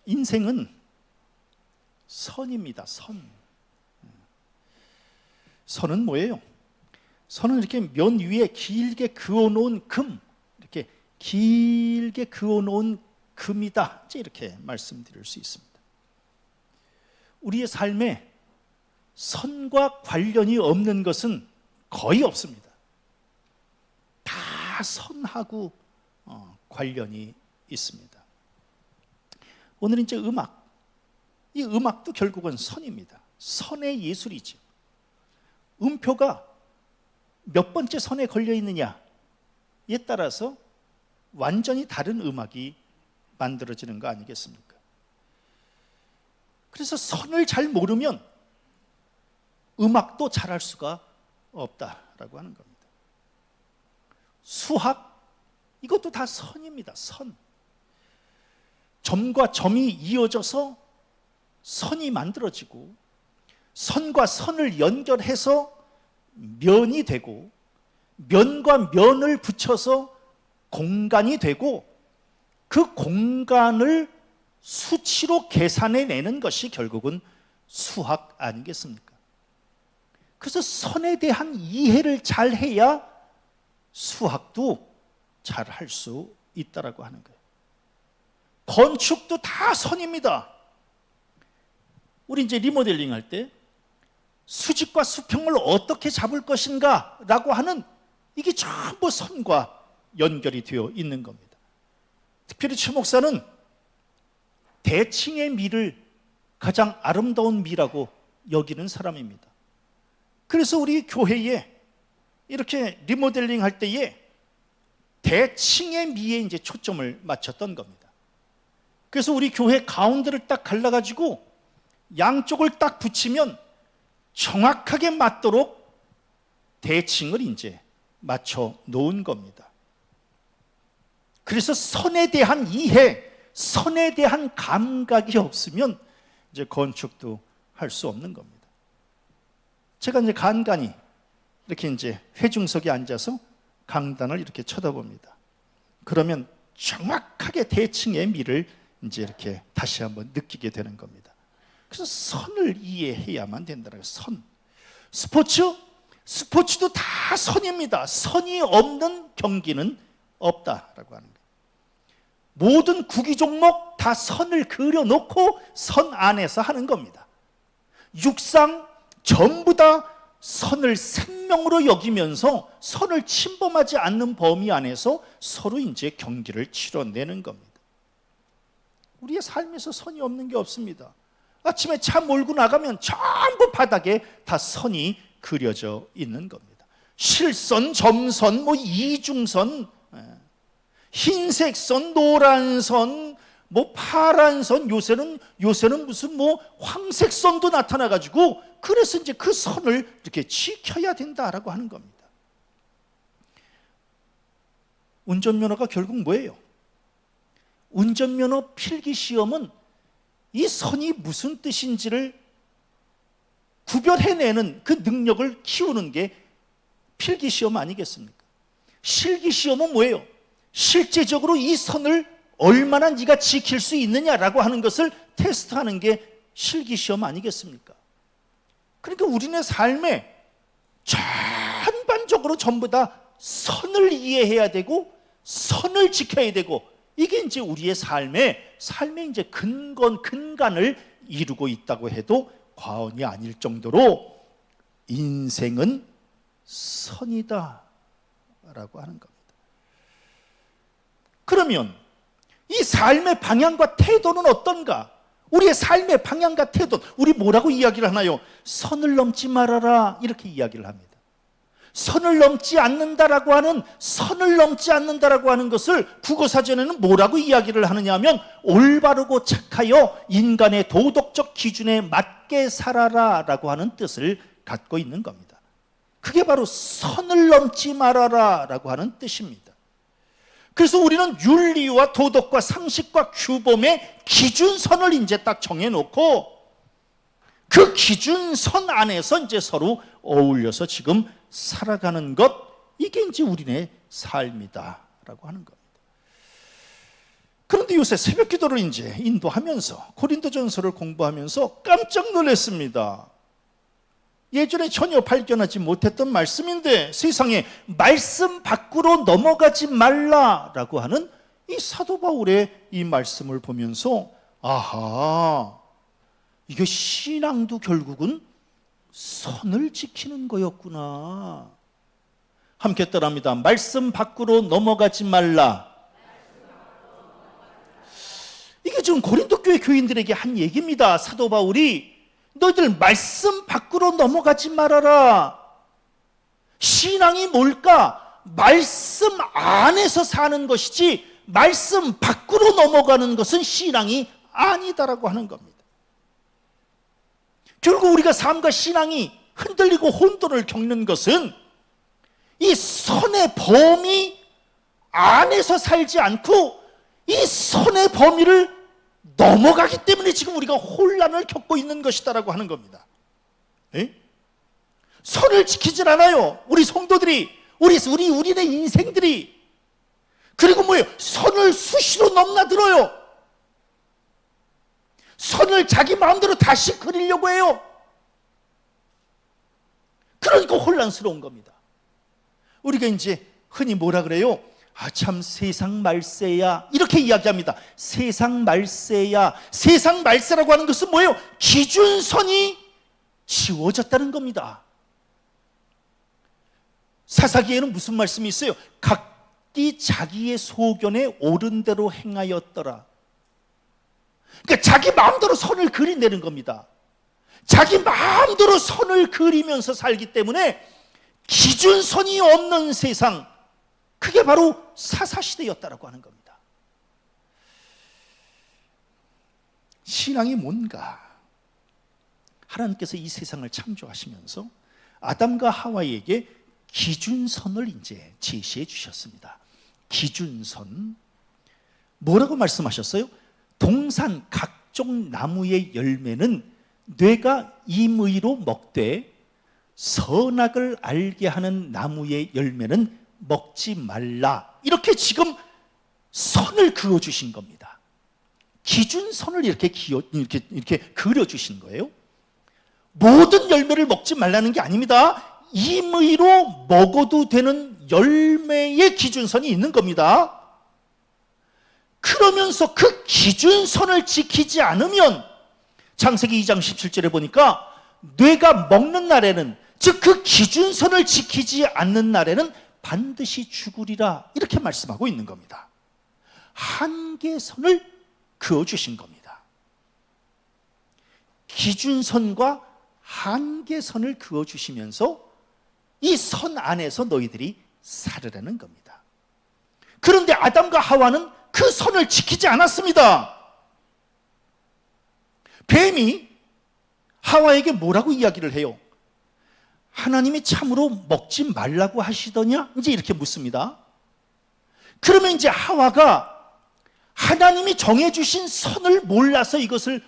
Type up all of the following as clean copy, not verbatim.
인생은 선입니다. 선은 뭐예요? 선은 이렇게 면 위에 길게 그어놓은 금, 이렇게 길게 그어놓은 금이다, 이렇게 말씀드릴 수 있습니다. 우리의 삶에 선과 관련이 없는 것은 거의 없습니다. 다 선하고 관련이 있습니다. 오늘은 이제 이 음악도 결국은 선입니다. 선의 예술이죠. 음표가 몇 번째 선에 걸려 있느냐에 따라서 완전히 다른 음악이 만들어지는 거 아니겠습니까? 그래서 선을 잘 모르면 음악도 잘할 수가 없다라고 하는 겁니다. 수학, 이것도 다 선입니다. 선. 점과 점이 이어져서 선이 만들어지고, 선과 선을 연결해서 면이 되고, 면과 면을 붙여서 공간이 되고, 그 공간을 수치로 계산해내는 것이 결국은 수학 아니겠습니까? 그래서 선에 대한 이해를 잘 해야 수학도 잘 할 수 있다라고 하는 거예요. 건축도 다 선입니다. 우리 이제 리모델링 할 때 수직과 수평을 어떻게 잡을 것인가 라고 하는, 이게 전부 선과 연결이 되어 있는 겁니다. 특별히 최 목사는 대칭의 미를 가장 아름다운 미라고 여기는 사람입니다. 그래서 우리 교회에 이렇게 리모델링 할 때에 대칭의 미에 이제 초점을 맞췄던 겁니다. 그래서 우리 교회 가운데를 딱 갈라가지고 양쪽을 딱 붙이면 정확하게 맞도록 대칭을 이제 맞춰 놓은 겁니다. 그래서 선에 대한 이해, 선에 대한 감각이 없으면 이제 건축도 할 수 없는 겁니다. 제가 이제 간간히 이렇게 이제 회중석에 앉아서 강단을 이렇게 쳐다봅니다. 그러면 정확하게 대칭의 미를 이제 이렇게 다시 한번 느끼게 되는 겁니다. 그래서 선을 이해해야만 된다는 선. 스포츠도 다 선입니다. 선이 없는 경기는 없다라고 하는 거예요. 모든 구기 종목 다 선을 그려놓고 선 안에서 하는 겁니다. 육상 전부 다 선을 생명으로 여기면서 선을 침범하지 않는 범위 안에서 서로 이제 경기를 치러내는 겁니다. 우리의 삶에서 선이 없는 게 없습니다. 아침에 차 몰고 나가면 전부 바닥에 다 선이 그려져 있는 겁니다. 실선, 점선, 이중선, 흰색 선, 노란 선, 파란 선, 요새는 무슨 황색 선도 나타나가지고, 그래서 이제 그 선을 이렇게 지켜야 된다라고 하는 겁니다. 운전면허가 결국 뭐예요? 운전면허 필기 시험은 이 선이 무슨 뜻인지를 구별해내는 그 능력을 키우는 게 필기 시험 아니겠습니까? 실기 시험은 뭐예요? 실제적으로 이 선을 얼마나 네가 지킬 수 있느냐라고 하는 것을 테스트하는 게 실기 시험 아니겠습니까? 그러니까 우리네 삶에 전반적으로 전부 다 선을 이해해야 되고 선을 지켜야 되고, 이게 이제 우리의 삶의 이제 근간을 이루고 있다고 해도 과언이 아닐 정도로 인생은 선이다라고 하는 겁니다. 그러면 이 삶의 방향과 태도는 어떤가? 우리의 삶의 방향과 태도, 우리 뭐라고 이야기를 하나요? 선을 넘지 말아라, 이렇게 이야기를 합니다. 선을 넘지 않는다라고 하는 것을 국어사전에는 뭐라고 이야기를 하느냐 하면, 올바르고 착하여 인간의 도덕적 기준에 맞게 살아라 라고 하는 뜻을 갖고 있는 겁니다. 그게 바로 선을 넘지 말아라 라고 하는 뜻입니다. 그래서 우리는 윤리와 도덕과 상식과 규범의 기준선을 이제 딱 정해놓고, 그 기준선 안에서 이제 서로 어울려서 지금 살아가는 것, 이게 이제 우리네 삶이다라고 하는 겁니다. 그런데 요새 새벽 기도를 이제 인도하면서 고린도전서를 공부하면서 깜짝 놀랐습니다. 예전에 전혀 발견하지 못했던 말씀인데 세상에 말씀 밖으로 넘어가지 말라라고 하는 이 사도 바울의 이 말씀을 보면서 아하, 이게 신앙도 결국은 선을 지키는 거였구나. 함께 따라합니다. 말씀 밖으로 넘어가지 말라. 이게 지금 고린도 교회 교인들에게 한 얘기입니다. 사도 바울이 너희들 말씀 밖으로 넘어가지 말아라. 신앙이 뭘까? 말씀 안에서 사는 것이지 말씀 밖으로 넘어가는 것은 신앙이 아니다라고 하는 겁니다. 결국 우리가 삶과 신앙이 흔들리고 혼돈을 겪는 것은 이 선의 범위 안에서 살지 않고 이 선의 범위를 넘어가기 때문에 지금 우리가 혼란을 겪고 있는 것이다라고 하는 겁니다. 에? 선을 지키질 않아요. 우리 성도들이, 우리네 인생들이. 그리고 뭐예요? 선을 수시로 넘나들어요. 선을 자기 마음대로 다시 그리려고 해요. 그러니까 혼란스러운 겁니다. 우리가 이제 흔히 뭐라 그래요? 아, 참 세상 말세야, 이렇게 이야기합니다. 세상 말세야. 세상 말세라고 하는 것은 뭐예요? 기준선이 지워졌다는 겁니다. 사사기에는 무슨 말씀이 있어요? 각기 자기의 소견에 옳은 대로 행하였더라. 그러니까 자기 마음대로 선을 그리내는 겁니다. 자기 마음대로 선을 그리면서 살기 때문에 기준선이 없는 세상, 그게 바로 사사시대였다라고 하는 겁니다. 신앙이 뭔가? 하나님께서 이 세상을 창조하시면서 아담과 하와에게 기준선을 이제 제시해 주셨습니다. 기준선. 뭐라고 말씀하셨어요? 동산 각종 나무의 열매는 뇌가 임의로 먹되 선악을 알게 하는 나무의 열매는 먹지 말라. 이렇게 지금 선을 그어주신 겁니다. 기준선을 이렇게 그려주신 거예요. 모든 열매를 먹지 말라는 게 아닙니다. 임의로 먹어도 되는 열매의 기준선이 있는 겁니다. 그러면서 그 기준선을 지키지 않으면 창세기 2장 17절에 보니까 뇌가 먹는 날에는, 즉 그 기준선을 지키지 않는 날에는 반드시 죽으리라, 이렇게 말씀하고 있는 겁니다. 한계선을 그어주신 겁니다. 기준선과 한계선을 그어주시면서 이 선 안에서 너희들이 살으라는 겁니다. 그런데 아담과 하와는 그 선을 지키지 않았습니다. 뱀이 하와에게 뭐라고 이야기를 해요? 하나님이 참으로 먹지 말라고 하시더냐? 이제 이렇게 묻습니다. 그러면 이제 하와가 하나님이 정해주신 선을 몰라서 이것을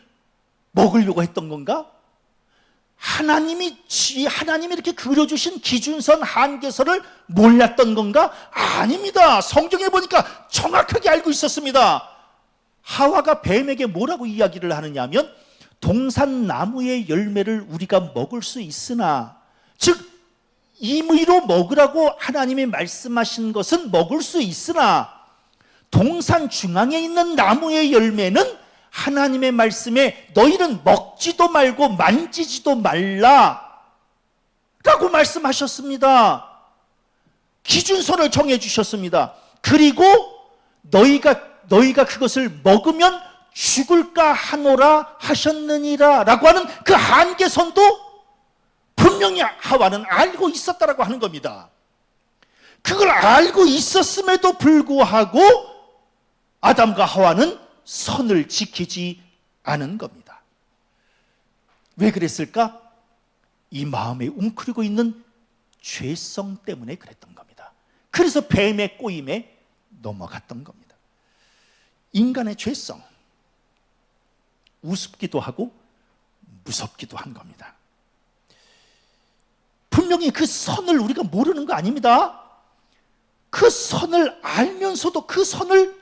먹으려고 했던 건가? 하나님이 이렇게 그려주신 기준선, 한계선을 몰랐던 건가? 아닙니다. 성경에 보니까 정확하게 알고 있었습니다. 하와가 뱀에게 뭐라고 이야기를 하느냐 하면, 동산 나무의 열매를 우리가 먹을 수 있으나, 즉 임의로 먹으라고 하나님이 말씀하신 것은 먹을 수 있으나 동산 중앙에 있는 나무의 열매는 하나님의 말씀에 너희는 먹지도 말고 만지지도 말라 라고 말씀하셨습니다. 기준선을 정해 주셨습니다. 그리고 너희가 그것을 먹으면 죽을까 하노라 하셨느니라 라고 하는 그 한계선도 분명히 하와는 알고 있었다라고 하는 겁니다. 그걸 알고 있었음에도 불구하고 아담과 하와는 선을 지키지 않은 겁니다. 왜 그랬을까? 이 마음에 웅크리고 있는 죄성 때문에 그랬던 겁니다. 그래서 뱀의 꼬임에 넘어갔던 겁니다. 인간의 죄성, 우습기도 하고 무섭기도 한 겁니다. 분명히 그 선을 우리가 모르는 거 아닙니다. 그 선을 알면서도 그 선을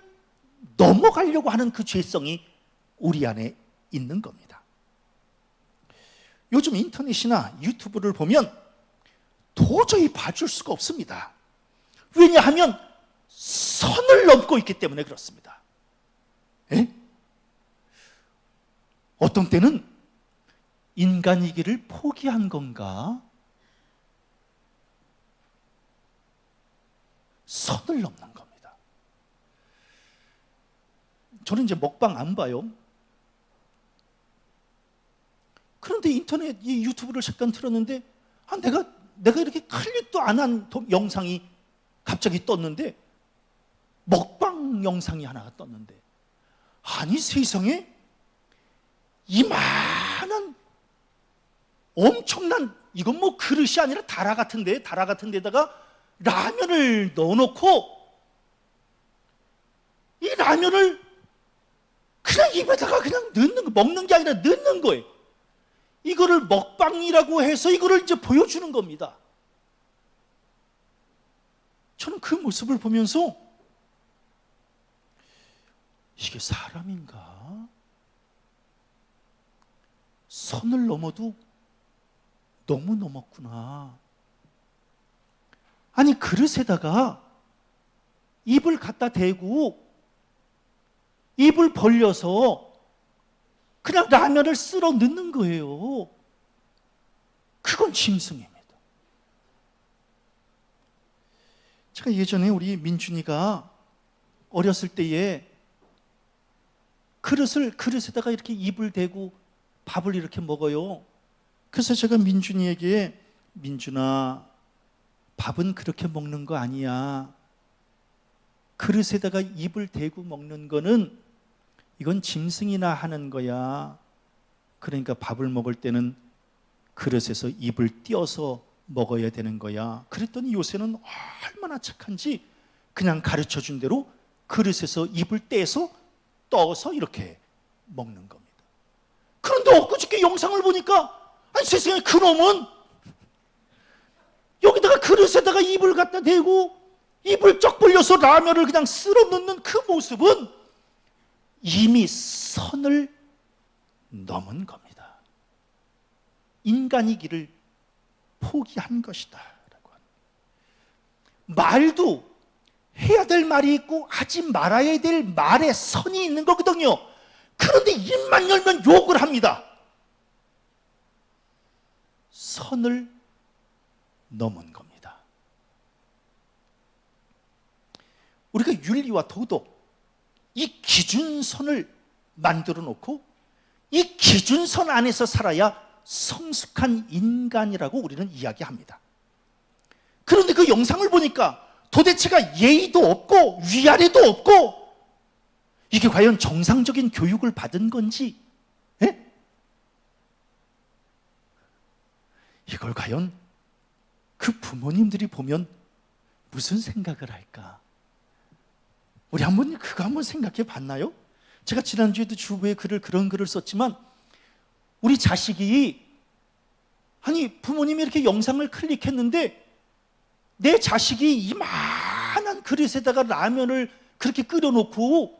넘어가려고 하는 그 죄성이 우리 안에 있는 겁니다. 요즘 인터넷이나 유튜브를 보면 도저히 봐줄 수가 없습니다. 왜냐하면 선을 넘고 있기 때문에 그렇습니다. 에? 어떤 때는 인간이기를 포기한 건가? 선을 넘는 겁니다. 저는 이제 먹방 안 봐요. 그런데 인터넷 이 유튜브를 잠깐 틀었는데 내가 이렇게 클릭도 안 한 영상이 갑자기 떴는데, 먹방 영상이 하나가 떴는데, 아니 세상에 이만한 엄청난, 이건 뭐 그릇이 아니라 다라 같은 데다가 라면을 넣어놓고 이 라면을 그냥 입에다가 그냥 넣는 거, 먹는 게 아니라 넣는 거예요. 이거를 먹방이라고 해서 이거를 이제 보여주는 겁니다. 저는 그 모습을 보면서 이게 사람인가? 선을 넘어도 너무 넘었구나. 아니 그릇에다가 입을 갖다 대고 입을 벌려서 그냥 라면을 쓸어 넣는 거예요. 그건 짐승입니다. 제가 예전에 우리 민준이가 어렸을 때에 그릇에다가 이렇게 입을 대고 밥을 이렇게 먹어요. 그래서 제가 민준이에게, 민준아, 밥은 그렇게 먹는 거 아니야. 그릇에다가 입을 대고 먹는 거는 이건 짐승이나 하는 거야. 그러니까 밥을 먹을 때는 그릇에서 입을 띄어서 먹어야 되는 거야. 그랬더니 요새는 얼마나 착한지 그냥 가르쳐준 대로 그릇에서 입을 떼서 떠서 이렇게 먹는 겁니다. 그런데 엊그저께 영상을 보니까, 아니 세상에, 그놈은 여기다가 그릇에다가 입을 갖다 대고 입을 쩍 벌려서 라면을 그냥 쓸어 넣는 그 모습은 이미 선을 넘은 겁니다. 인간이기를 포기한 것이다 라고 합니다. 말도 해야 될 말이 있고 하지 말아야 될 말에 선이 있는 거거든요. 그런데 입만 열면 욕을 합니다. 선을 넘은 겁니다. 우리가 윤리와 도덕, 이 기준선을 만들어 놓고 이 기준선 안에서 살아야 성숙한 인간이라고 우리는 이야기합니다. 그런데 그 영상을 보니까 도대체가 예의도 없고 위아래도 없고, 이게 과연 정상적인 교육을 받은 건지, 에? 이걸 과연 그 부모님들이 보면 무슨 생각을 할까? 우리 그거 한번 생각해 봤나요? 제가 지난주에도 주부의 그런 글을 썼지만, 우리 자식이, 아니 부모님이 이렇게 영상을 클릭했는데 내 자식이 이만한 그릇에다가 라면을 그렇게 끓여놓고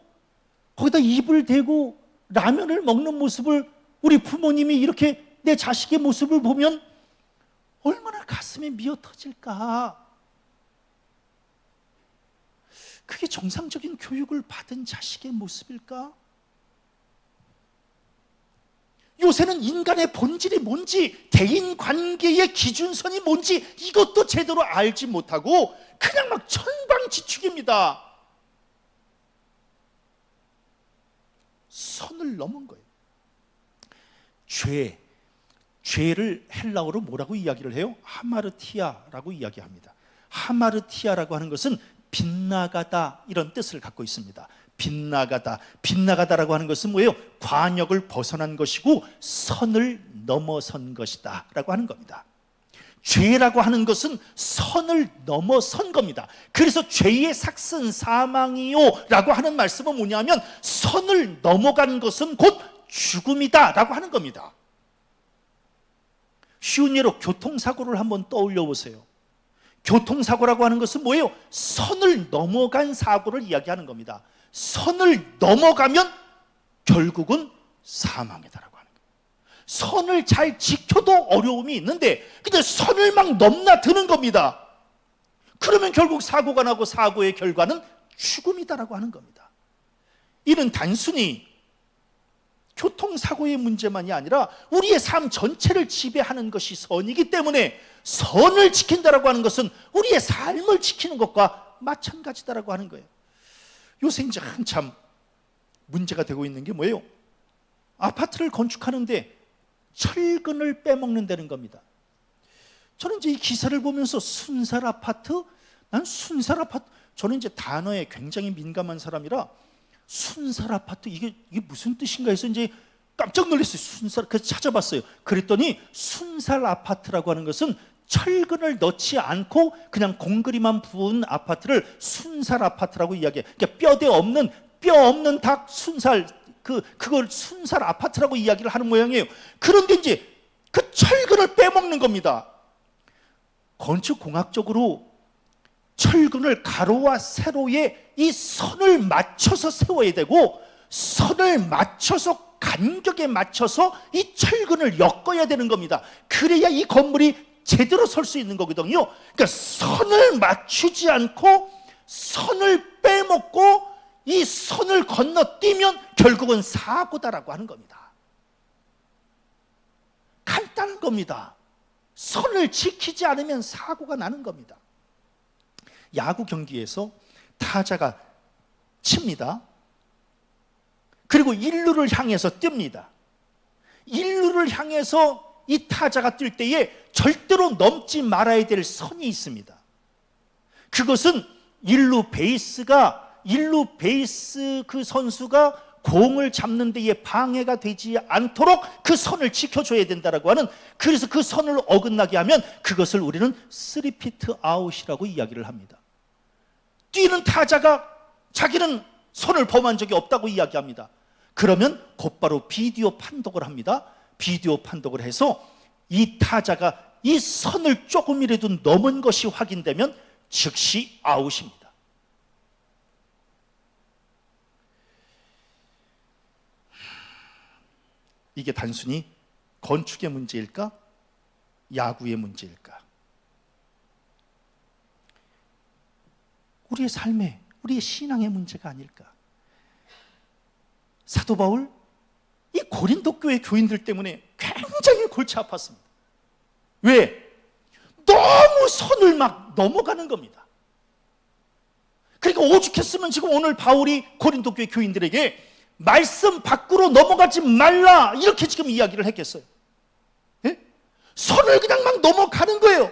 거기다 입을 대고 라면을 먹는 모습을 우리 부모님이 이렇게 내 자식의 모습을 보면 얼마나 가슴이 미어 터질까? 그게 정상적인 교육을 받은 자식의 모습일까? 요새는 인간의 본질이 뭔지, 대인관계의 기준선이 뭔지 이것도 제대로 알지 못하고 그냥 막 천방지축입니다. 선을 넘은 거예요. 죄를 헬라어로 뭐라고 이야기를 해요? 하마르티아라고 이야기합니다. 하마르티아라고 하는 것은 빗나가다, 이런 뜻을 갖고 있습니다. 빗나가다라고 하는 것은 뭐예요? 관역을 벗어난 것이고 선을 넘어선 것이다 라고 하는 겁니다. 죄라고 하는 것은 선을 넘어선 겁니다. 그래서 죄의 삭은 사망이요 라고 하는 말씀은 뭐냐면, 선을 넘어간 것은 곧 죽음이다 라고 하는 겁니다. 쉬운 예로 교통사고를 한번 떠올려 보세요. 교통사고라고 하는 것은 뭐예요? 선을 넘어간 사고를 이야기하는 겁니다. 선을 넘어가면 결국은 사망이다라고 하는 거예요. 선을 잘 지켜도 어려움이 있는데 근데 선을 막 넘나드는 겁니다. 그러면 결국 사고가 나고 사고의 결과는 죽음이다라고 하는 겁니다. 이는 단순히 교통사고의 문제만이 아니라 우리의 삶 전체를 지배하는 것이 선이기 때문에 선을 지킨다라고 하는 것은 우리의 삶을 지키는 것과 마찬가지다라고 하는 거예요. 요새 이제 한참 문제가 되고 있는 게 뭐예요? 아파트를 건축하는데 철근을 빼먹는다는 겁니다. 저는 이제 이 기사를 보면서 순살 아파트? 난 순살 아파트, 저는 이제 단어에 굉장히 민감한 사람이라 순살 아파트 이게 무슨 뜻인가 해서 이제 깜짝 놀랐어요. 순살, 그래서 찾아봤어요. 그랬더니 순살 아파트라고 하는 것은 철근을 넣지 않고 그냥 공그리만 부은 아파트를 순살 아파트라고 이야기해요. 그러니까 뼈 없는 닭 순살, 그걸 순살 아파트라고 이야기를 하는 모양이에요. 그런데 이제 그 철근을 빼먹는 겁니다. 건축공학적으로 철근을 가로와 세로에 이 선을 맞춰서 세워야 되고 선을 맞춰서 간격에 맞춰서 이 철근을 엮어야 되는 겁니다. 그래야 이 건물이 제대로 설 수 있는 거거든요. 그러니까 선을 맞추지 않고 선을 빼먹고 이 선을 건너뛰면 결국은 사고다라고 하는 겁니다. 간단한 겁니다. 선을 지키지 않으면 사고가 나는 겁니다. 야구 경기에서 타자가 칩니다. 그리고 1루를 향해서 뜁니다. 1루를 향해서 이 타자가 뛸 때에 절대로 넘지 말아야 될 선이 있습니다. 그것은 1루 베이스 그 선수가 공을 잡는 데에 방해가 되지 않도록 그 선을 지켜줘야 된다라고 하는, 그래서 그 선을 어긋나게 하면 그것을 우리는 3피트 아웃이라고 이야기를 합니다. 뛰는 타자가 자기는 선을 범한 적이 없다고 이야기합니다. 그러면 곧바로 비디오 판독을 합니다. 비디오 판독을 해서 이 타자가 이 선을 조금이라도 넘은 것이 확인되면 즉시 아웃입니다. 이게 단순히 건축의 문제일까? 야구의 문제일까? 우리의 삶의, 우리의 신앙의 문제가 아닐까? 사도 바울, 이 고린도 교회 교인들 때문에 굉장히 골치 아팠습니다. 왜? 너무 선을 막 넘어가는 겁니다. 그러니까 오죽했으면 지금 오늘 바울이 고린도 교회 교인들에게 말씀 밖으로 넘어가지 말라 이렇게 지금 이야기를 했겠어요. 예? 선을 그냥 막 넘어가는 거예요.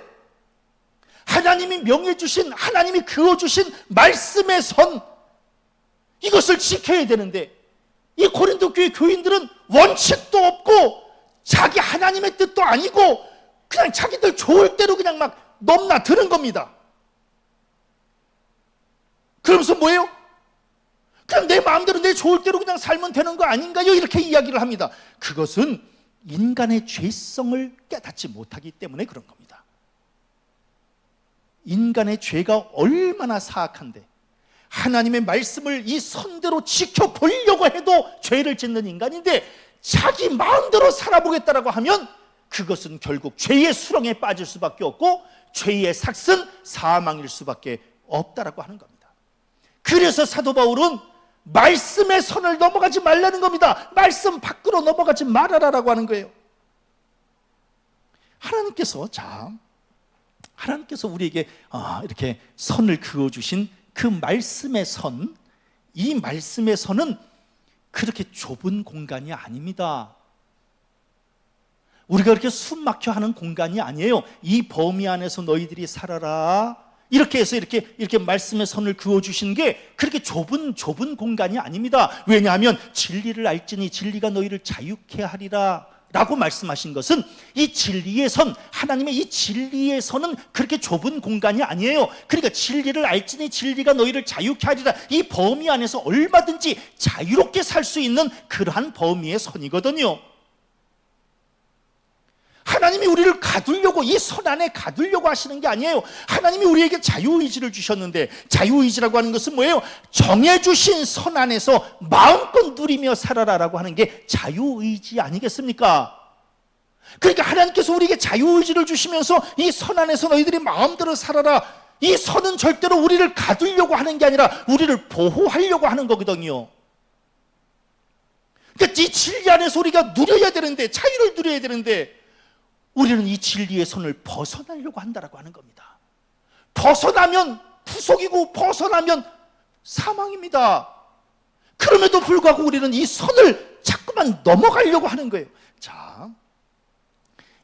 하나님이 명해주신, 하나님이 그어주신 말씀의 선, 이것을 지켜야 되는데 이 고린도 교회 교인들은 원칙도 없고 자기 하나님의 뜻도 아니고 그냥 자기들 좋을 대로 그냥 막 넘나드는 겁니다. 그러면서 뭐예요? 그냥 내 마음대로 내 좋을 대로 그냥 살면 되는 거 아닌가요? 이렇게 이야기를 합니다. 그것은 인간의 죄성을 깨닫지 못하기 때문에 그런 겁니다. 인간의 죄가 얼마나 사악한데 하나님의 말씀을 이 선대로 지켜보려고 해도 죄를 짓는 인간인데 자기 마음대로 살아보겠다라고 하면 그것은 결국 죄의 수렁에 빠질 수밖에 없고 죄의 삭은 사망일 수밖에 없다라고 하는 겁니다. 그래서 사도 바울은 말씀의 선을 넘어가지 말라는 겁니다. 말씀 밖으로 넘어가지 말아라라고 하는 거예요. 하나님께서 우리에게 이렇게 선을 그어주신 그 말씀의 선, 이 말씀의 선은 그렇게 좁은 공간이 아닙니다. 우리가 그렇게 숨 막혀 하는 공간이 아니에요. 이 범위 안에서 너희들이 살아라. 이렇게 해서 이렇게 말씀의 선을 그어주신 게 그렇게 좁은 공간이 아닙니다. 왜냐하면 진리를 알지니 진리가 너희를 자유케 하리라 라고 말씀하신 것은 이 진리의 선, 하나님의 이 진리의 선은 그렇게 좁은 공간이 아니에요. 그러니까 진리를 알지니 진리가 너희를 자유케 하리라, 이 범위 안에서 얼마든지 자유롭게 살 수 있는 그러한 범위의 선이거든요. 하나님이 우리를 가두려고, 이 선 안에 가두려고 하시는 게 아니에요. 하나님이 우리에게 자유의지를 주셨는데, 자유의지라고 하는 것은 뭐예요? 정해주신 선 안에서 마음껏 누리며 살아라라고 하는 게 자유의지 아니겠습니까? 그러니까 하나님께서 우리에게 자유의지를 주시면서 이 선 안에서 너희들이 마음대로 살아라, 이 선은 절대로 우리를 가두려고 하는 게 아니라 우리를 보호하려고 하는 거거든요. 그러니까 이 진리 안에서 우리가 누려야 되는데, 자유를 누려야 되는데, 우리는 이 진리의 선을 벗어나려고 한다라고 하는 겁니다. 벗어나면 구속이고 벗어나면 사망입니다. 그럼에도 불구하고 우리는 이 선을 자꾸만 넘어가려고 하는 거예요. 자,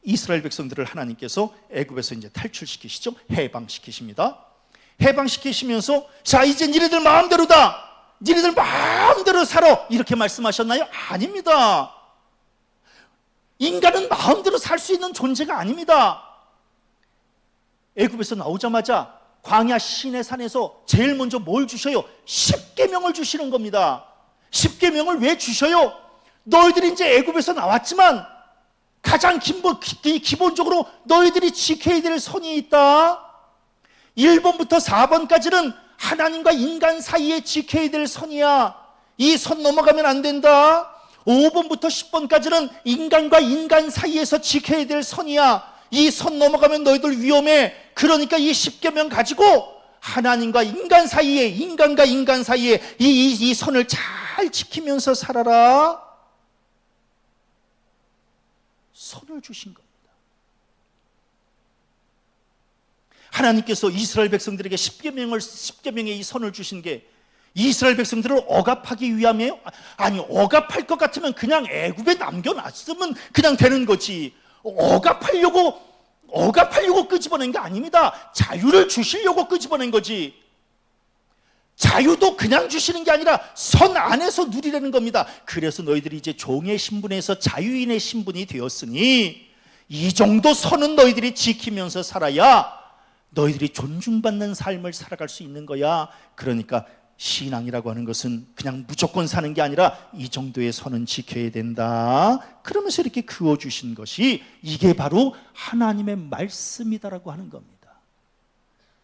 이스라엘 백성들을 하나님께서 애굽에서 이제 탈출시키시죠. 해방시키십니다. 해방시키시면서 자, 이제 니네들 마음대로다, 니네들 마음대로 살아, 이렇게 말씀하셨나요? 아닙니다. 인간은 마음대로 살 수 있는 존재가 아닙니다. 애굽에서 나오자마자 광야 시내산에서 제일 먼저 뭘 주셔요? 십계명을 주시는 겁니다. 십계명을 왜 주셔요? 너희들이 이제 애굽에서 나왔지만 가장 기본적으로 너희들이 지켜야 될 선이 있다. 1번부터 4번까지는 하나님과 인간 사이에 지켜야 될 선이야. 이 선 넘어가면 안 된다. 5번부터 10번까지는 인간과 인간 사이에서 지켜야 될 선이야. 이 선 넘어가면 너희들 위험해. 그러니까 이 십계명 가지고 하나님과 인간 사이에, 인간과 인간 사이에 이 선을 잘 지키면서 살아라. 선을 주신 겁니다. 하나님께서 이스라엘 백성들에게 십계명의 이 선을 주신 게 이스라엘 백성들을 억압하기 위함이에요? 아니, 억압할 것 같으면 그냥 애굽에 남겨놨으면 그냥 되는 거지. 억압하려고 끄집어낸 게 아닙니다. 자유를 주시려고 끄집어낸 거지. 자유도 그냥 주시는 게 아니라 선 안에서 누리려는 겁니다. 그래서 너희들이 이제 종의 신분에서 자유인의 신분이 되었으니 이 정도 선은 너희들이 지키면서 살아야 너희들이 존중받는 삶을 살아갈 수 있는 거야. 그러니까 신앙이라고 하는 것은 그냥 무조건 사는 게 아니라 이 정도의 선은 지켜야 된다. 그러면서 이렇게 그어주신 것이 이게 바로 하나님의 말씀이다라고 하는 겁니다.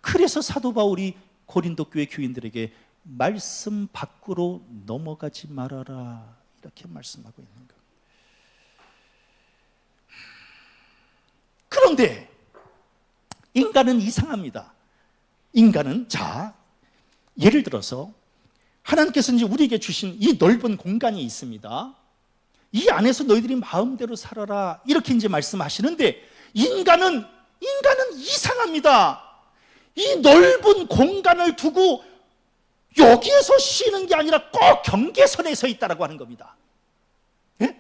그래서 사도 바울이 고린도 교회 교인들에게 말씀 밖으로 넘어가지 말아라, 이렇게 말씀하고 있는 겁니다. 그런데 인간은 이상합니다. 인간은, 자, 예를 들어서 하나님께서 이제 우리에게 주신 이 넓은 공간이 있습니다. 이 안에서 너희들이 마음대로 살아라, 이렇게 이제 말씀하시는데 인간은 이상합니다. 이 넓은 공간을 두고 여기에서 쉬는 게 아니라 꼭 경계선에 서 있다라고 하는 겁니다. 예?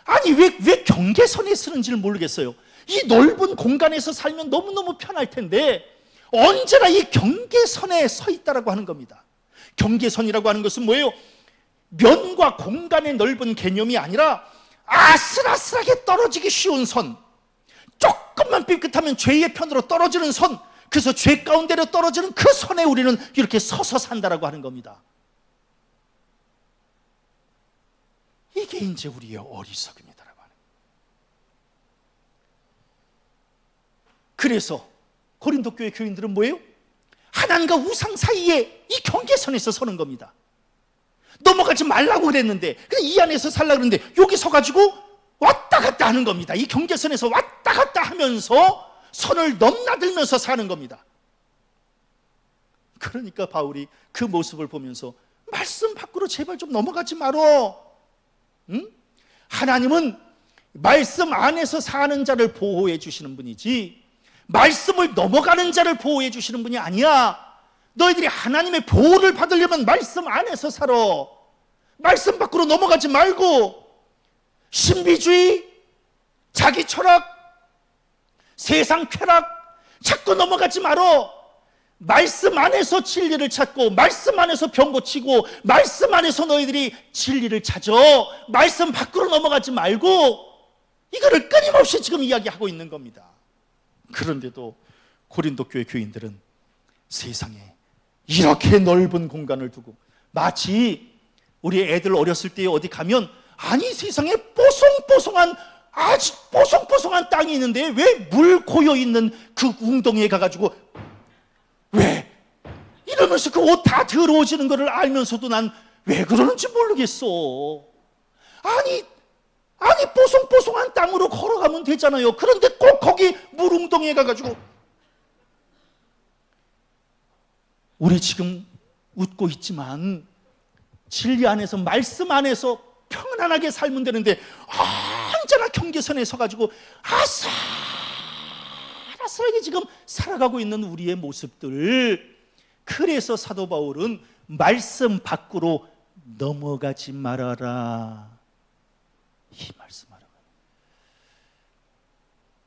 아니, 왜 경계선에 서는지를 모르겠어요. 이 넓은 공간에서 살면 너무너무 편할 텐데 언제나 이 경계선에 서 있다라고 하는 겁니다. 경계선이라고 하는 것은 뭐예요? 면과 공간의 넓은 개념이 아니라 아슬아슬하게 떨어지기 쉬운 선, 조금만 삐끗하면 죄의 편으로 떨어지는 선, 그래서 죄 가운데로 떨어지는 그 선에 우리는 이렇게 서서 산다라고 하는 겁니다. 이게 이제 우리의 어리석음이다라고 하는 거예요. 그래서 고린도 교회 교인들은 뭐예요? 하나님과 우상 사이에 이 경계선에서 서는 겁니다. 넘어가지 말라고 그랬는데, 이 안에서 살라고 그랬는데 여기 서가지고 왔다 갔다 하는 겁니다. 이 경계선에서 왔다 갔다 하면서 선을 넘나들면서 사는 겁니다. 그러니까 바울이 그 모습을 보면서 말씀 밖으로 제발 좀 넘어가지 말어. 응? 하나님은 말씀 안에서 사는 자를 보호해 주시는 분이지 말씀을 넘어가는 자를 보호해 주시는 분이 아니야. 너희들이 하나님의 보호를 받으려면 말씀 안에서 살아. 말씀 밖으로 넘어가지 말고 신비주의, 자기 철학, 세상 쾌락 자꾸 넘어가지 말어. 말씀 안에서 진리를 찾고 말씀 안에서 병 고치고 말씀 안에서 너희들이 진리를 찾아. 말씀 밖으로 넘어가지 말고, 이거를 끊임없이 지금 이야기하고 있는 겁니다. 그런데도 고린도 교회 교인들은 세상에 이렇게 넓은 공간을 두고, 마치 우리 애들 어렸을 때 어디 가면, 아니 세상에 뽀송뽀송한 아주 뽀송뽀송한 땅이 있는데 왜 물 고여 있는 그 웅덩이에 가가지고 왜? 이러면서 그 옷 다 더러워지는 것을 알면서도 난 왜 그러는지 모르겠어. 아니 뽀송뽀송한 땅으로 걸어가면 되잖아요. 그런데 꼭 거기 물웅덩이에 가가지고. 우리 지금 웃고 있지만 진리 안에서, 말씀 안에서 평안하게 살면 되는데 언제나 경계선에 서가지고 아슬아슬하게 지금 살아가고 있는 우리의 모습들. 그래서 사도 바울은 말씀 밖으로 넘어가지 말아라, 이 말씀하라고.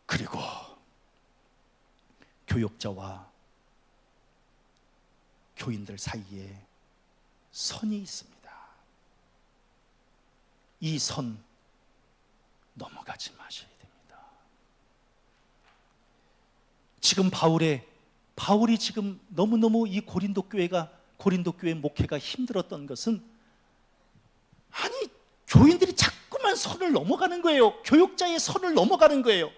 그리고 교역자와 교인들 사이에 선이 있습니다. 이 선 넘어가지 마셔야 됩니다. 지금 바울이 지금 너무너무 이 고린도 교회 목회가 힘들었던 것은, 아니 교인들이 자꾸만 선을 넘어가는 거예요. 교역자의 선을 넘어가는 거예요.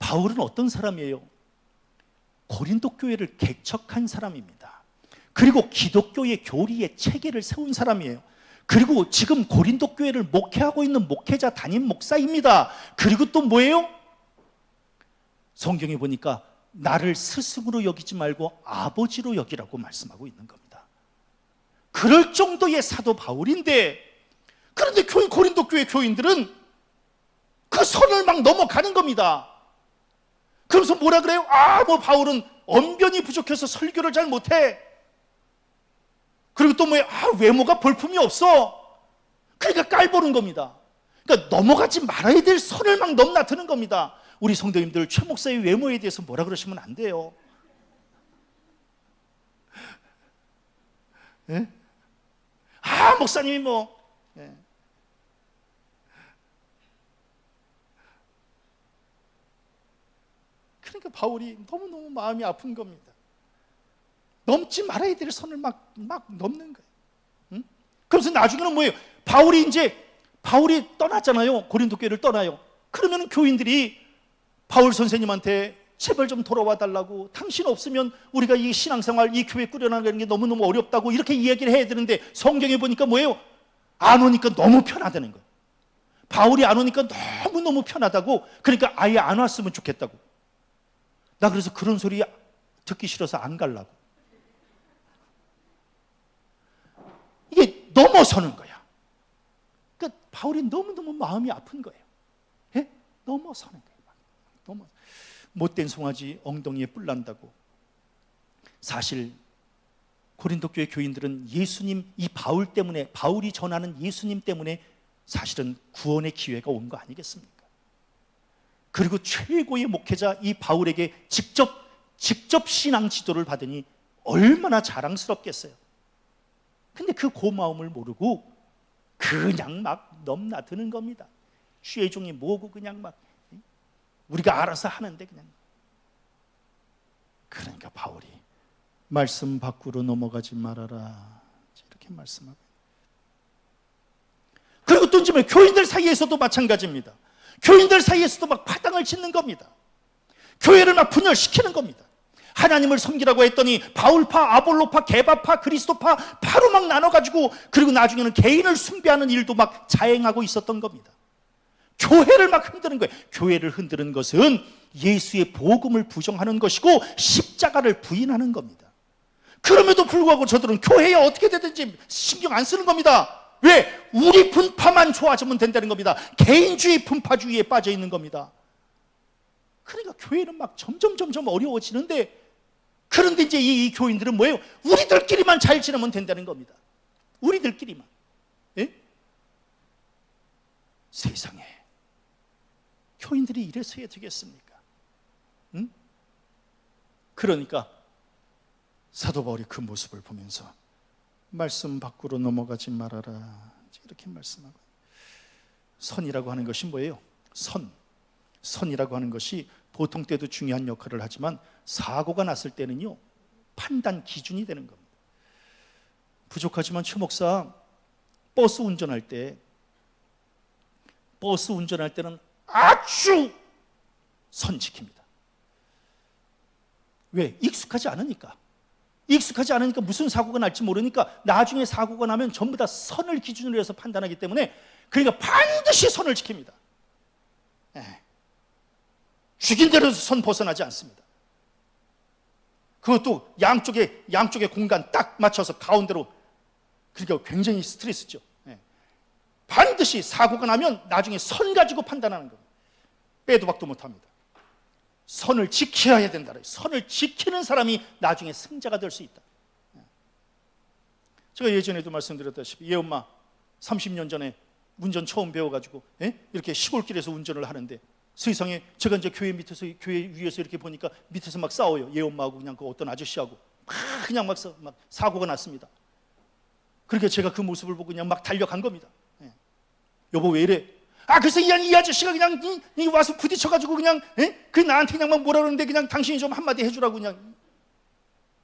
바울은 어떤 사람이에요? 고린도 교회를 개척한 사람입니다. 그리고 기독교의 교리의 체계를 세운 사람이에요. 그리고 지금 고린도 교회를 목회하고 있는 목회자 담임 목사입니다. 그리고 또 뭐예요? 성경에 보니까 나를 스승으로 여기지 말고 아버지로 여기라고 말씀하고 있는 겁니다. 그럴 정도의 사도 바울인데, 그런데 고린도 교회 교인들은 그 선을 막 넘어가는 겁니다. 그러면서 뭐라 그래요? 바울은 언변이 부족해서 설교를 잘 못해. 그리고 또 외모가 볼품이 없어. 그러니까 깔보는 겁니다. 그러니까 넘어가지 말아야 될 선을 막 넘나드는 겁니다. 우리 성도님들, 최 목사의 외모에 대해서 뭐라 그러시면 안 돼요. 예? 목사님이 예. 그러니까 바울이 너무너무 마음이 아픈 겁니다. 넘지 말아야 될 선을 막 넘는 거예요. 응? 그래서 나중에는 뭐예요? 바울이 떠났잖아요. 고린도 교회를 떠나요. 그러면 교인들이 바울 선생님한테 제발 좀 돌아와 달라고, 당신 없으면 우리가 이 신앙생활, 이 교회 꾸려나가는 게 너무너무 어렵다고 이렇게 이야기를 해야 되는데, 성경에 보니까 뭐예요? 안 오니까 너무 편하다는 거예요. 바울이 안 오니까 너무너무 편하다고. 그러니까 아예 안 왔으면 좋겠다고. 나 그래서 그런 소리 듣기 싫어서 안 가려고. 이게 넘어서는 거야. 그러니까 바울이 너무너무 마음이 아픈 거예요. 예? 넘어서는 거예요. 못된 송아지 엉덩이에 뿔 난다고. 사실 고린도 교회 교인들은 예수님, 이 바울이 전하는 예수님 때문에 사실은 구원의 기회가 온 거 아니겠습니까? 그리고 최고의 목회자 이 바울에게 직접 신앙 지도를 받으니 얼마나 자랑스럽겠어요. 근데 그 고마움을 모르고 그냥 막 넘나드는 겁니다. 주의 종이 뭐고 그냥 막 우리가 알아서 하는데 그냥. 그러니까 바울이 말씀 밖으로 넘어가지 말아라, 이렇게 말씀하고. 그리고 또 이제 교인들 사이에서도 마찬가지입니다. 교인들 사이에서도 막 파당을 짓는 겁니다. 교회를 막 분열시키는 겁니다. 하나님을 섬기라고 했더니 바울파, 아볼로파, 게바파, 그리스도파 파로 막 나눠가지고, 그리고 나중에는 개인을 숭배하는 일도 막 자행하고 있었던 겁니다. 교회를 막 흔드는 거예요. 교회를 흔드는 것은 예수의 복음을 부정하는 것이고 십자가를 부인하는 겁니다. 그럼에도 불구하고 저들은 교회에 어떻게 되든지 신경 안 쓰는 겁니다. 왜? 우리 분파만 좋아지면 된다는 겁니다. 개인주의, 분파주의에 빠져 있는 겁니다. 그러니까 교회는 막 점점 어려워지는데, 그런데 이제 이 교인들은 뭐예요? 우리들끼리만 잘 지내면 된다는 겁니다. 우리들끼리만. 예? 세상에 교인들이 이래서야 되겠습니까? 응? 그러니까 사도 바울이 그 모습을 보면서 말씀 밖으로 넘어가지 말아라, 이렇게 말씀하고. 선이라고 하는 것이 뭐예요? 선이라고 하는 것이 보통 때도 중요한 역할을 하지만 사고가 났을 때는요, 판단 기준이 되는 겁니다. 부족하지만 최 목사 버스 운전할 때는 아주 선 지킵니다. 왜? 익숙하지 않으니까. 익숙하지 않으니까 무슨 사고가 날지 모르니까 나중에 사고가 나면 전부 다 선을 기준으로 해서 판단하기 때문에 그러니까 반드시 선을 지킵니다. 죽인 대로 선 벗어나지 않습니다. 그것도 양쪽에 공간 딱 맞춰서 가운데로. 그러니까 굉장히 스트레스죠. 반드시 사고가 나면 나중에 선 가지고 판단하는 겁니다. 빼도 박도 못합니다. 선을 지켜야 된다. 선을 지키는 사람이 나중에 승자가 될 수 있다. 제가 예전에도 말씀드렸다시피 예엄마 30년 전에 운전 처음 배워가지고 이렇게 시골길에서 운전을 하는데 세상에 제가 이제 교회 위에서 이렇게 보니까 밑에서 막 싸워요. 예엄마하고 그냥 그 어떤 아저씨하고 그냥 막 사고가 났습니다. 그러니까 제가 그 모습을 보고 그냥 막 달려간 겁니다. 여보 왜 이래? 그래서 이 아저씨가 그냥 와서 부딪혀가지고 그냥 그 나한테 그냥 막 뭐라 그러는데 그냥 당신이 좀 한마디 해주라고 그냥.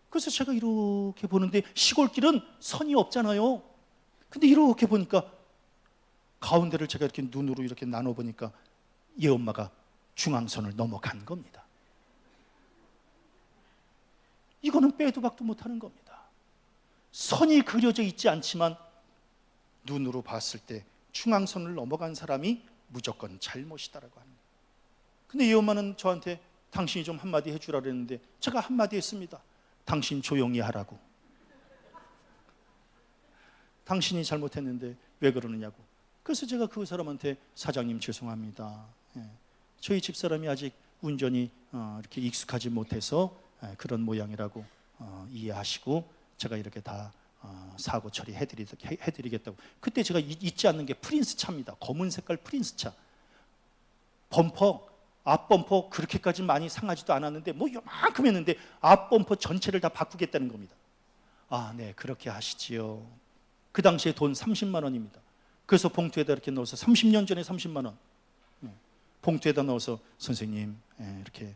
그래서 제가 이렇게 보는데 시골길은 선이 없잖아요. 근데 이렇게 보니까 가운데를 제가 이렇게 눈으로 이렇게 나눠보니까 예엄마가 중앙선을 넘어간 겁니다. 이거는 빼도 박도 못하는 겁니다. 선이 그려져 있지 않지만 눈으로 봤을 때 중앙선을 넘어간 사람이 무조건 잘못이다라고 하는 거예요. 근데 이 엄마는 저한테 당신이 좀 한마디 해주라 그랬는데 제가 한마디 했습니다. 당신 조용히 하라고. 당신이 잘못했는데 왜 그러느냐고. 그래서 제가 그 사람한테 사장님 죄송합니다. 저희 집사람이 아직 운전이 이렇게 익숙하지 못해서 그런 모양이라고 이해하시고 제가 이렇게 다 사고 처리해드리겠다고. 그때 제가 잊지 않는 게 프린스 차입니다. 검은 색깔 프린스 차. 앞범퍼 그렇게까지 많이 상하지도 않았는데 뭐 요만큼 했는데 앞범퍼 전체를 다 바꾸겠다는 겁니다. 네 그렇게 하시지요. 그 당시에 돈 30만 원입니다. 그래서 봉투에다 이렇게 넣어서 30년 전에 30만 원 봉투에다 넣어서 선생님 이렇게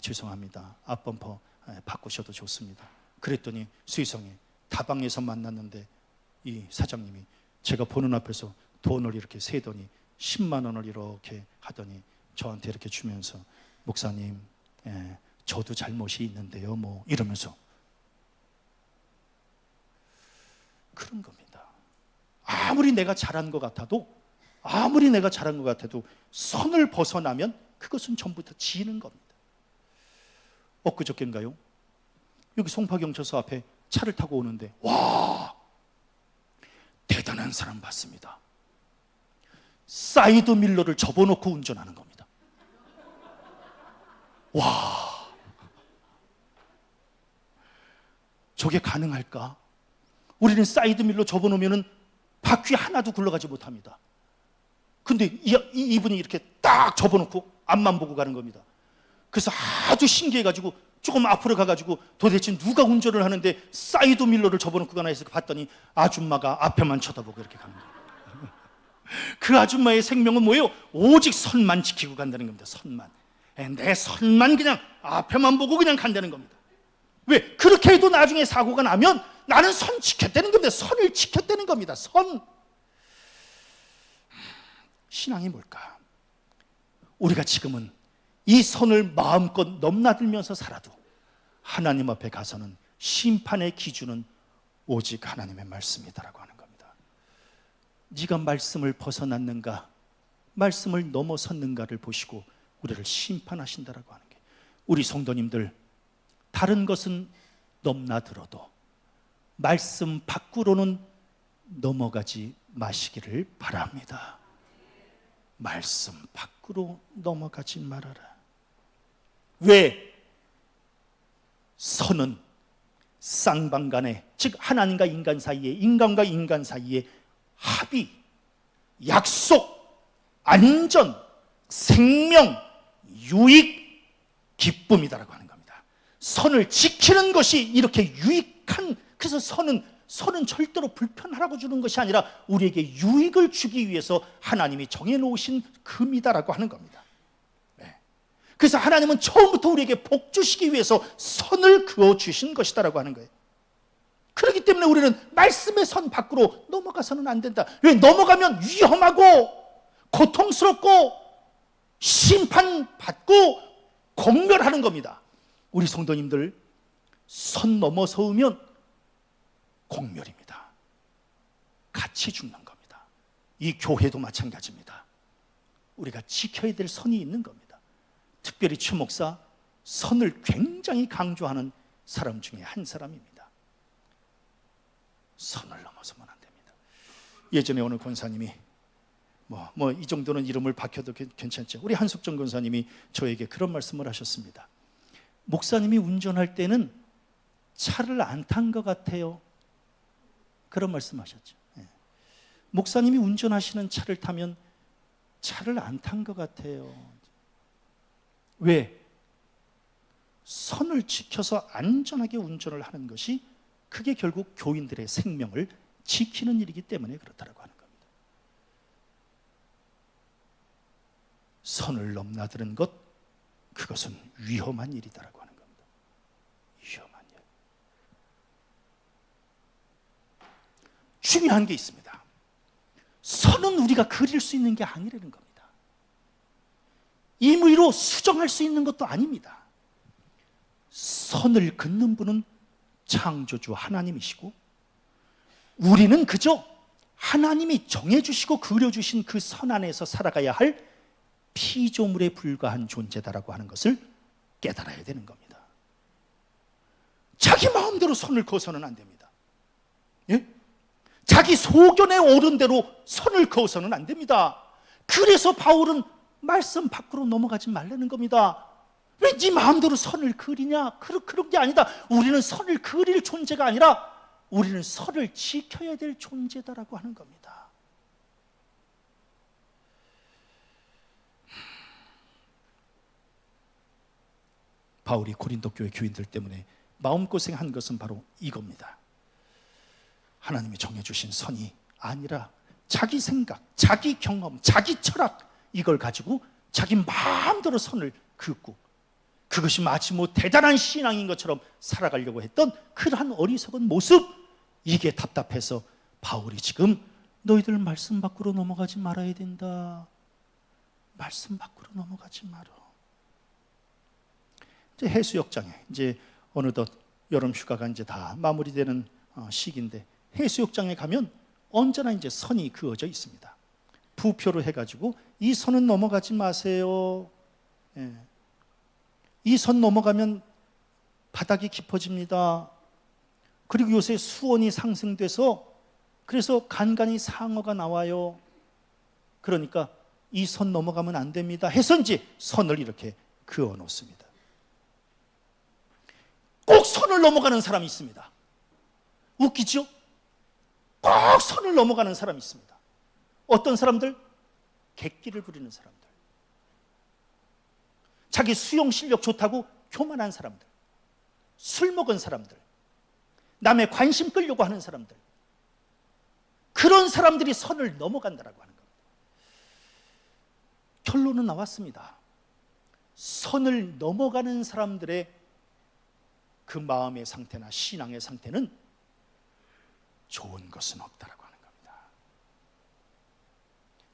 죄송합니다. 앞범퍼 바꾸셔도 좋습니다. 그랬더니 수의성에 다방에서 만났는데 이 사장님이 제가 보는 앞에서 돈을 이렇게 세더니 10만 원을 이렇게 하더니 저한테 이렇게 주면서 목사님 저도 잘못이 있는데요 뭐 이러면서 그런 겁니다. 아무리 내가 잘한 것 같아도 선을 벗어나면 그것은 전부 다 지는 겁니다. 엊그저께인가요? 여기 송파경찰서 앞에 차를 타고 오는데 와 대단한 사람 봤습니다. 사이드 밀러를 접어놓고 운전하는 겁니다. 와 저게 가능할까? 우리는 사이드 밀러 접어놓으면 바퀴 하나도 굴러가지 못합니다. 근데 이분이 이렇게 딱 접어놓고 앞만 보고 가는 겁니다. 그래서 아주 신기해가지고 조금 앞으로 가가지고 도대체 누가 운전을 하는데 사이드 밀러를 접어놓고 가나 해서 봤더니 아줌마가 앞에만 쳐다보고 이렇게 가는 거예요. 그 아줌마의 생명은 뭐예요? 오직 선만 지키고 간다는 겁니다. 선만. 내 선만 그냥 앞에만 보고 그냥 간다는 겁니다. 왜? 그렇게 해도 나중에 사고가 나면 나는 선 지켰다는 겁니다. 선을 지켰다는 겁니다. 선. 신앙이 뭘까? 우리가 지금은 이 선을 마음껏 넘나들면서 살아도 하나님 앞에 가서는 심판의 기준은 오직 하나님의 말씀이다라고 하는 겁니다. 네가 말씀을 벗어났는가, 말씀을 넘어섰는가를 보시고 우리를 심판하신다라고 하는 게, 우리 성도님들 다른 것은 넘나들어도 말씀 밖으로는 넘어가지 마시기를 바랍니다. 말씀 밖으로 넘어가지 말아라. 왜? 선은 쌍방간에, 즉 하나님과 인간 사이에, 인간과 인간 사이에 합의, 약속, 안전, 생명, 유익, 기쁨이다라고 하는 겁니다. 선을 지키는 것이 이렇게 유익한, 그래서 선은 절대로 불편하라고 주는 것이 아니라 우리에게 유익을 주기 위해서 하나님이 정해놓으신 금이다라고 하는 겁니다. 그래서 하나님은 처음부터 우리에게 복 주시기 위해서 선을 그어주신 것이다라고 하는 거예요. 그렇기 때문에 우리는 말씀의 선 밖으로 넘어가서는 안 된다. 왜? 넘어가면 위험하고 고통스럽고 심판받고 공멸하는 겁니다. 우리 성도님들, 선 넘어서면 공멸입니다. 같이 죽는 겁니다. 이 교회도 마찬가지입니다. 우리가 지켜야 될 선이 있는 겁니다. 특별히 최 목사, 선을 굉장히 강조하는 사람 중에 한 사람입니다. 선을 넘어서면 안 됩니다. 예전에 어느 권사님이 이 정도는 이름을 밝혀도 괜찮죠. 우리 한숙정 권사님이 저에게 그런 말씀을 하셨습니다. 목사님이 운전할 때는 차를 안 탄 것 같아요. 그런 말씀하셨죠. 목사님이 운전하시는 차를 타면 차를 안 탄 것 같아요. 왜? 선을 지켜서 안전하게 운전을 하는 것이 그게 결국 교인들의 생명을 지키는 일이기 때문에 그렇다고 하는 겁니다. 선을 넘나드는 것, 그것은 위험한 일이다라고 하는 겁니다. 위험한 일. 중요한 게 있습니다. 선은 우리가 그릴 수 있는 게 아니라는 겁니다. 임의로 수정할 수 있는 것도 아닙니다. 선을 긋는 분은 창조주 하나님이시고, 우리는 그저 하나님이 정해주시고 그려주신 그 선 안에서 살아가야 할 피조물에 불과한 존재다라고 하는 것을 깨달아야 되는 겁니다. 자기 마음대로 선을 그어서는 안 됩니다. 예? 자기 소견에 오른 대로 선을 그어서는 안 됩니다. 그래서 바울은 말씀 밖으로 넘어가지 말라는 겁니다. 왜 네 마음대로 선을 그리냐? 그런 게 아니다. 우리는 선을 그릴 존재가 아니라 우리는 선을 지켜야 될 존재다라고 하는 겁니다. 바울이 고린도 교회 교인들 때문에 마음고생한 것은 바로 이겁니다. 하나님이 정해주신 선이 아니라 자기 생각, 자기 경험, 자기 철학, 이걸 가지고 자기 마음대로 선을 긋고, 그것이 마치 대단한 신앙인 것처럼 살아가려고 했던 그러한 어리석은 모습, 이게 답답해서 바울이 지금 너희들 말씀 밖으로 넘어가지 말아야 된다. 말씀 밖으로 넘어가지 마라. 이제 해수욕장에 이제 어느덧 여름 휴가가 이제 다 마무리되는 시기인데, 해수욕장에 가면 언제나 이제 선이 그어져 있습니다. 부표로 해가지고 이 선은 넘어가지 마세요. 예. 이 선 넘어가면 바닥이 깊어집니다. 그리고 요새 수온이 상승돼서 그래서 간간히 상어가 나와요. 그러니까 이 선 넘어가면 안 됩니다 해서 이제 선을 이렇게 그어 놓습니다. 꼭 선을 넘어가는 사람이 있습니다. 웃기죠? 꼭 선을 넘어가는 사람이 있습니다. 어떤 사람들? 객기를 부리는 사람들, 자기 수영 실력 좋다고 교만한 사람들, 술 먹은 사람들, 남의 관심 끌려고 하는 사람들, 그런 사람들이 선을 넘어간다라고 하는 겁니다. 결론은 나왔습니다. 선을 넘어가는 사람들의 그 마음의 상태나 신앙의 상태는 좋은 것은 없다라고 하는 겁니다.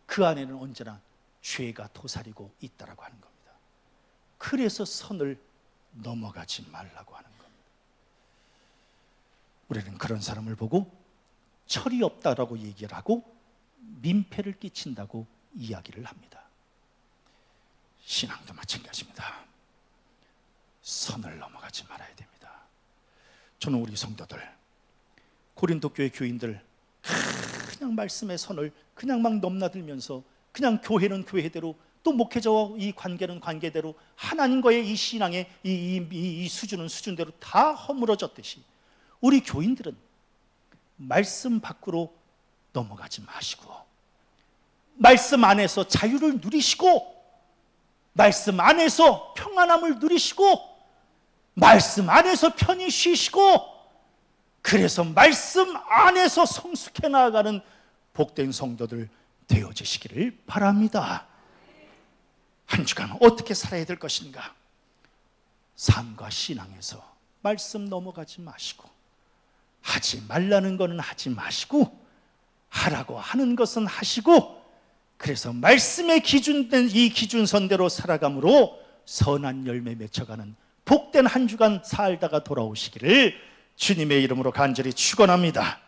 그 안에는 언제나 죄가 도사리고 있다라고 하는 겁니다. 그래서 선을 넘어가지 말라고 하는 겁니다. 우리는 그런 사람을 보고 철이 없다라고 얘기를 하고 민폐를 끼친다고 이야기를 합니다. 신앙도 마찬가지입니다. 선을 넘어가지 말아야 됩니다. 저는 우리 성도들, 고린도 교회 교인들, 그냥 말씀의 선을 그냥 막 넘나들면서 그냥 교회는 교회대로, 또 목회자와 이 관계는 관계대로, 하나님과의 이 신앙의 이 수준은 수준대로 다 허물어졌듯이, 우리 교인들은 말씀 밖으로 넘어가지 마시고, 말씀 안에서 자유를 누리시고, 말씀 안에서 평안함을 누리시고, 말씀 안에서 편히 쉬시고, 그래서 말씀 안에서 성숙해 나아가는 복된 성도들 되어지시기를 바랍니다. 한 주간 어떻게 살아야 될 것인가? 삶과 신앙에서 말씀 넘어가지 마시고, 하지 말라는 것은 하지 마시고, 하라고 하는 것은 하시고, 그래서 말씀에 기준된 이 기준선대로 살아감으로 선한 열매 맺혀가는 복된 한 주간 살다가 돌아오시기를 주님의 이름으로 간절히 축원합니다.